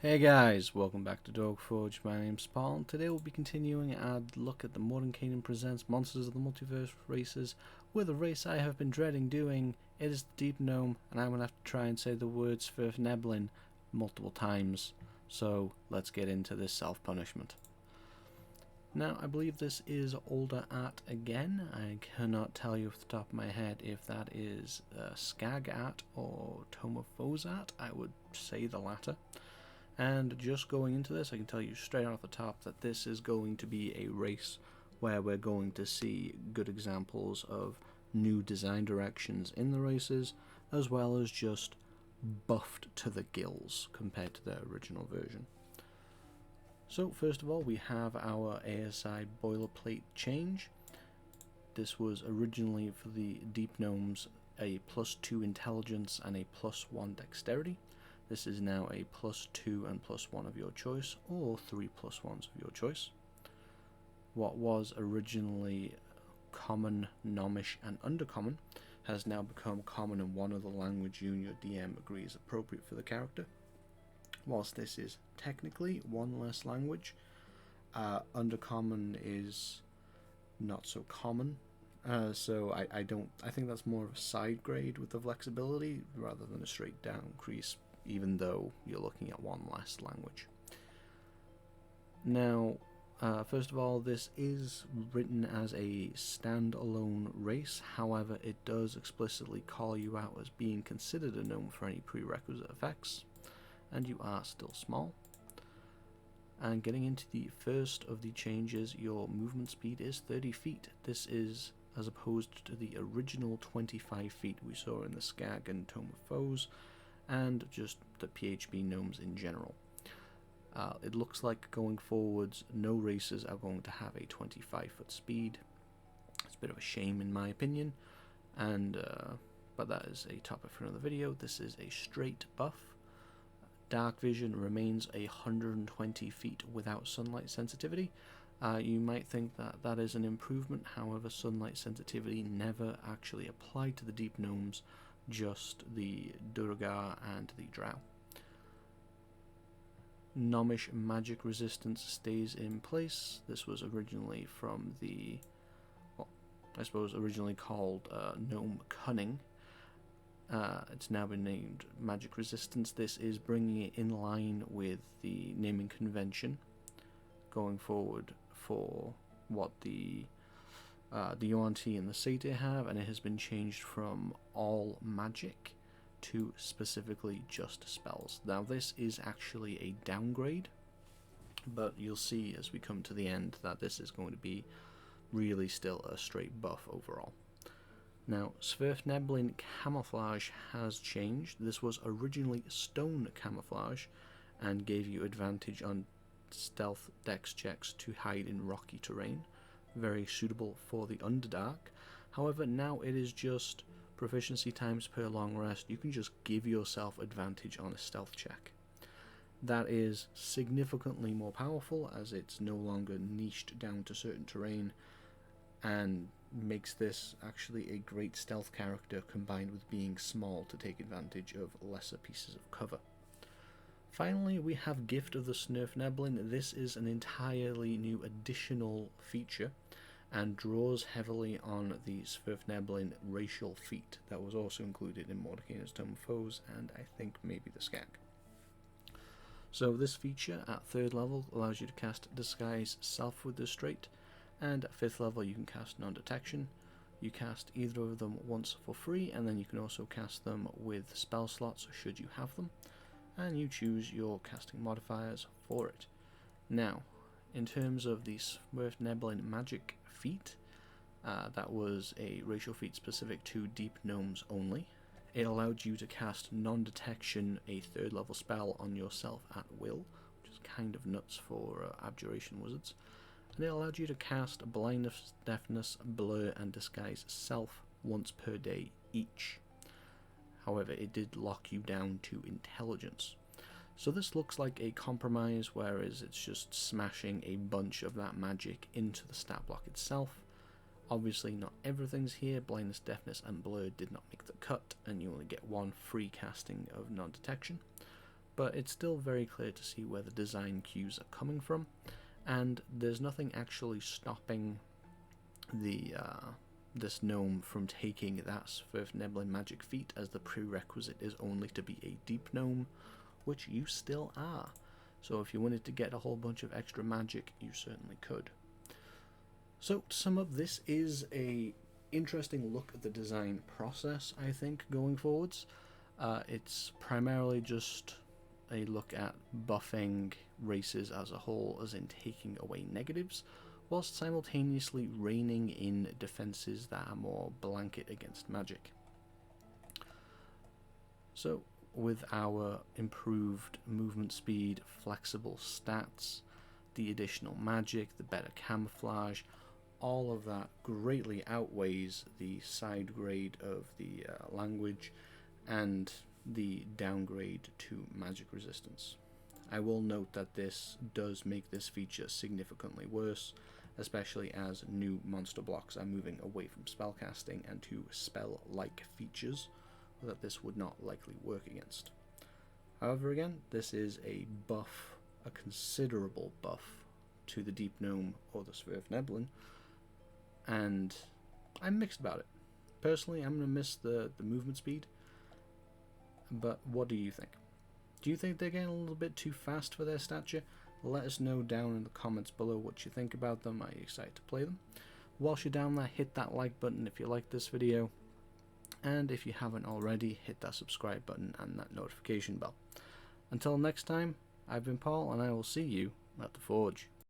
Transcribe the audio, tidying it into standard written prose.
Hey guys, welcome back to Dogforge. My name's Paul. Today we'll be continuing our look at the Mordenkainen Presents Monsters of the Multiverse races with a race I have been dreading doing. It is the Deep Gnome, and I'm going to have to try and say the words Svirfneblin multiple times. So let's get into this self-punishment. Now, I believe this is older art again. I cannot tell you off the top of my head if that is Skag art or Tome of Foes art. I would say the latter. And just going into this, I can tell you straight off the top that this is going to be a race where we're going to see good examples of new design directions in the races, as well as just buffed to the gills compared to their original version. So first of all, we have our ASI boilerplate change. This was originally for the Deep Gnomes a +2 intelligence and a +1 dexterity. This is now a +2 and +1 of your choice, or 3 +1s of your choice. What was originally common, gnomish, and undercommon has now become common in one other language you and your DM agree is appropriate for the character. Whilst this is technically one less language, undercommon is not so common. So I think that's more of a side grade with the flexibility rather than a straight down increase, even though you're looking at one less language. Now, first of all, this is written as a standalone race. However, it does explicitly call you out as being considered a gnome for any prerequisite effects, and you are still small. And getting into the first of the changes, your movement speed is 30 feet. This is as opposed to the original 25 feet we saw in the Skag and Tome of Foes, and just the PHB gnomes in general. It looks like going forwards, no races are going to have a 25-foot speed. It's a bit of a shame in my opinion, and but that is a topic for another video. This is a straight buff. Dark vision remains 120 feet without sunlight sensitivity. You might think that that is an improvement, however sunlight sensitivity never actually applied to the Deep Gnomes, just the Durgar and the Drow. Gnomish magic resistance stays in place. This was originally from the, well, I suppose originally called Gnome Cunning. It's now been named Magic Resistance. This is bringing it in line with the naming convention going forward for what the UNT and the Satyr have, and it has been changed from all magic to specifically just spells. Now this is actually a downgrade, but you'll see as we come to the end that this is going to be really still a straight buff overall. Now, Svirfneblin camouflage has changed. This was originally stone camouflage and gave you advantage on stealth dex checks to hide in rocky terrain. Very suitable for the Underdark. However, now it is just proficiency times per long rest. You can just give yourself advantage on a stealth check. That is significantly more powerful as it's no longer niched down to certain terrain, and makes this actually a great stealth character combined with being small to take advantage of lesser pieces of cover. Finally, we have Gift of the Svirfneblin. This is an entirely new additional feature and draws heavily on the Svirfneblin racial feat that was also included in Mordenkainen's Tome of Foes and I think maybe the Skag. So this feature at 3rd level allows you to cast Disguise Self with this trait, and at 5th level you can cast Non-Detection. You cast either of them once for free, and then you can also cast them with spell slots should you have them, and you choose your casting modifiers for it. Now, in terms of the Svirfneblin magic feat, that was a racial feat specific to Deep Gnomes only. It allowed you to cast Non-Detection, a 3rd level spell, on yourself at will, which is kind of nuts for Abjuration Wizards. And it allowed you to cast Blindness, Deafness, Blur, and Disguise Self once per day each. However, it did lock you down to Intelligence. So this looks like a compromise, whereas it's just smashing a bunch of that magic into the stat block itself. Obviously not everything's here. Blindness, Deafness, and Blur did not make the cut, and you only get one free casting of Non-Detection. but it's still very clear to see where the design cues are coming from, and there's nothing actually stopping the this gnome from taking that Svirfneblin magic feat, as the prerequisite is only to be a deep gnome, which you still are. So if you wanted to get a whole bunch of extra magic, you certainly could. So to sum up, this is a interesting look at the design process, I think, going forwards. It's primarily just a look at buffing races as a whole, as in taking away negatives, whilst simultaneously reining in defenses that are more blanket against magic. So, with our improved movement speed, flexible stats, the additional magic, the better camouflage, all of that greatly outweighs the side grade of the language and the downgrade to magic resistance. I will note that this does make this feature significantly worse, especially as new monster blocks are moving away from spellcasting and to spell-like features that this would not likely work against. However, again, this is a buff, a considerable buff to the Deep Gnome or the Svirfneblin, and I'm mixed about it. Personally, I'm going to miss the movement speed, but what do you think? Do you think they're getting a little bit too fast for their stature? Let us know down in the comments below what you think about them. Are you excited to play them? Whilst you're down there, hit that like button if you like this video, and if you haven't already, hit that subscribe button and that notification bell. Until next time, I've been Paul, and I will see you at the Forge.